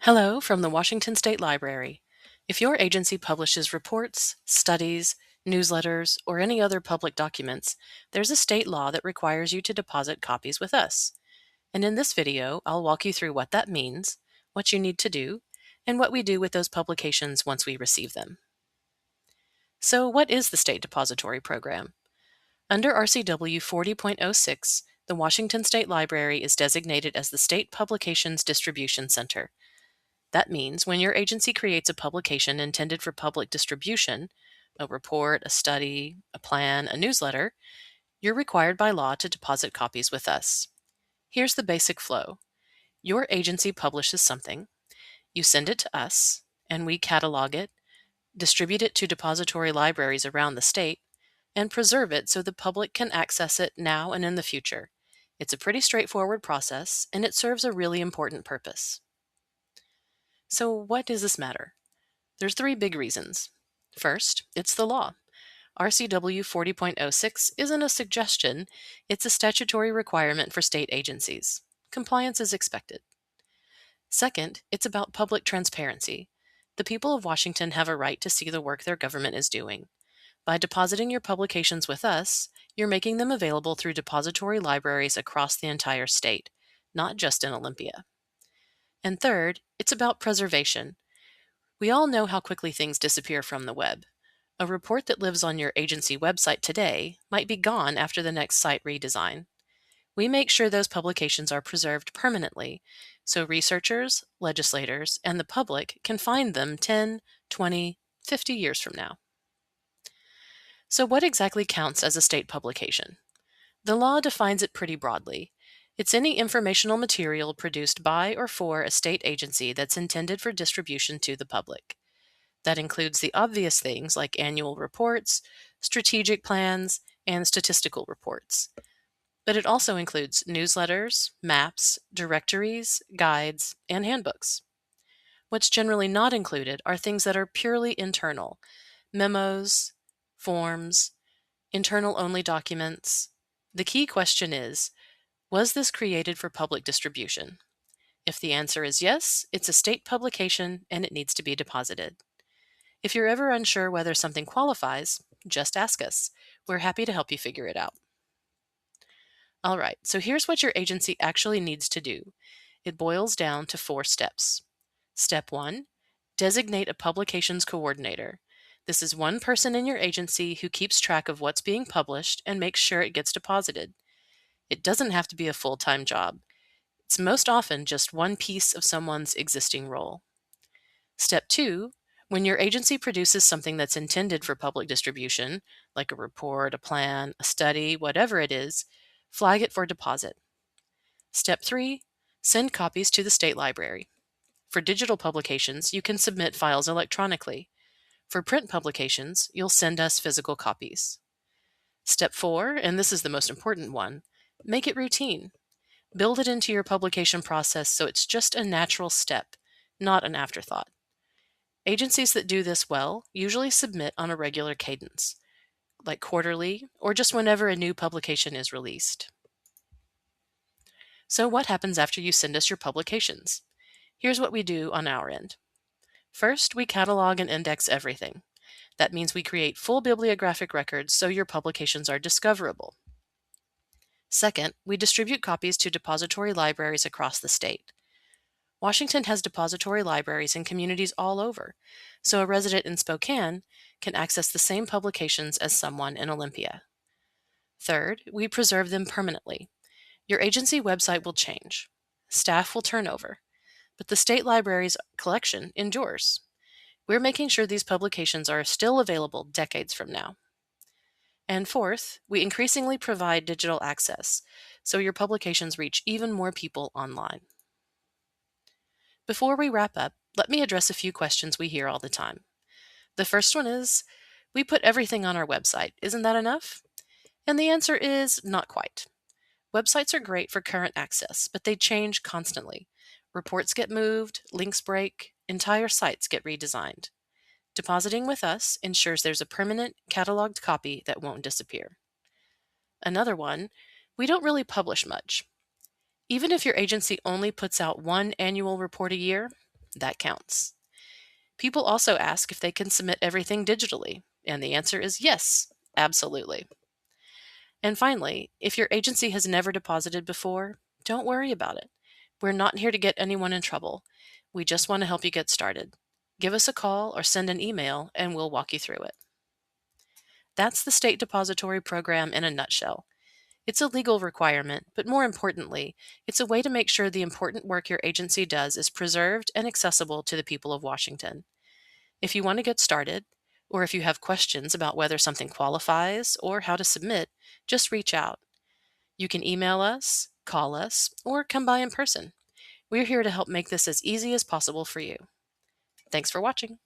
Hello from the Washington State Library. If your agency publishes reports, studies, newsletters, or any other public documents, there's a state law that requires you to deposit copies with us. And in this video, I'll walk you through what that means, what you need to do, and what we do with those publications once we receive them. So, what is the State Depository Program? Under RCW 40.06, the Washington State Library is designated as the State Publications Distribution Center. That means when your agency creates a publication intended for public distribution, a report, a study, a plan, a newsletter, you're required by law to deposit copies with us. Here's the basic flow. Your agency publishes something, you send it to us, and we catalog it, distribute it to depository libraries around the state, and preserve it so the public can access it now and in the future. It's a pretty straightforward process, and it serves a really important purpose. So why does this matter? There's three big reasons. First, it's the law. RCW 40.06 isn't a suggestion, it's a statutory requirement for state agencies. Compliance is expected. Second, it's about public transparency. The people of Washington have a right to see the work their government is doing. By depositing your publications with us, you're making them available through depository libraries across the entire state, not just in Olympia. And third, it's about preservation. We all know how quickly things disappear from the web. A report that lives on your agency website today might be gone after the next site redesign. We make sure those publications are preserved permanently, so researchers, legislators, and the public can find them 10, 20, 50 years from now. So what exactly counts as a state publication? The law defines it pretty broadly. It's any informational material produced by or for a state agency that's intended for distribution to the public. That includes the obvious things like annual reports, strategic plans, and statistical reports. But it also includes newsletters, maps, directories, guides, and handbooks. What's generally not included are things that are purely internal: memos, forms, internal-only documents. The key question is, was this created for public distribution? If the answer is yes, it's a state publication and it needs to be deposited. If you're ever unsure whether something qualifies, just ask us. We're happy to help you figure it out. All right, so here's what your agency actually needs to do. It boils down to 4 steps. Step 1, designate a publications coordinator. This is one person in your agency who keeps track of what's being published and makes sure it gets deposited. It doesn't have to be a full-time job. It's most often just one piece of someone's existing role. Step 2, when your agency produces something that's intended for public distribution, like a report, a plan, a study, whatever it is, flag it for deposit. Step 3, send copies to the state library. For digital publications, you can submit files electronically. For print publications, you'll send us physical copies. Step 4, and this is the most important one, make it routine. Build it into your publication process so it's just a natural step, not an afterthought. Agencies that do this well usually submit on a regular cadence, like quarterly or just whenever a new publication is released. So what happens after you send us your publications? Here's what we do on our end. First, we catalog and index everything. That means we create full bibliographic records so your publications are discoverable. Second, we distribute copies to depository libraries across the state. Washington has depository libraries in communities all over, so a resident in Spokane can access the same publications as someone in Olympia. Third, we preserve them permanently. Your agency website will change. Staff will turn over, but the state library's collection endures. We're making sure these publications are still available decades from now. And fourth, we increasingly provide digital access, so your publications reach even more people online. Before we wrap up, let me address a few questions we hear all the time. The first one is, we put everything on our website, isn't that enough? And the answer is not quite. Websites are great for current access, but they change constantly. Reports get moved, links break, entire sites get redesigned. Depositing with us ensures there's a permanent, cataloged copy that won't disappear. Another one, we don't really publish much. Even if your agency only puts out one annual report a year, That counts. People also ask if they can submit everything digitally, and the answer is yes, absolutely. And finally, if your agency has never deposited before, don't worry about it. We're not here to get anyone in trouble. We just want to help you get started. Give us a call or send an email and we'll walk you through it. That's the State Depository Program in a nutshell. It's a legal requirement, but more importantly, it's a way to make sure the important work your agency does is preserved and accessible to the people of Washington. If you want to get started, or if you have questions about whether something qualifies or how to submit, just reach out. You can email us, call us, or come by in person. We're here to help make this as easy as possible for you. Thanks for watching.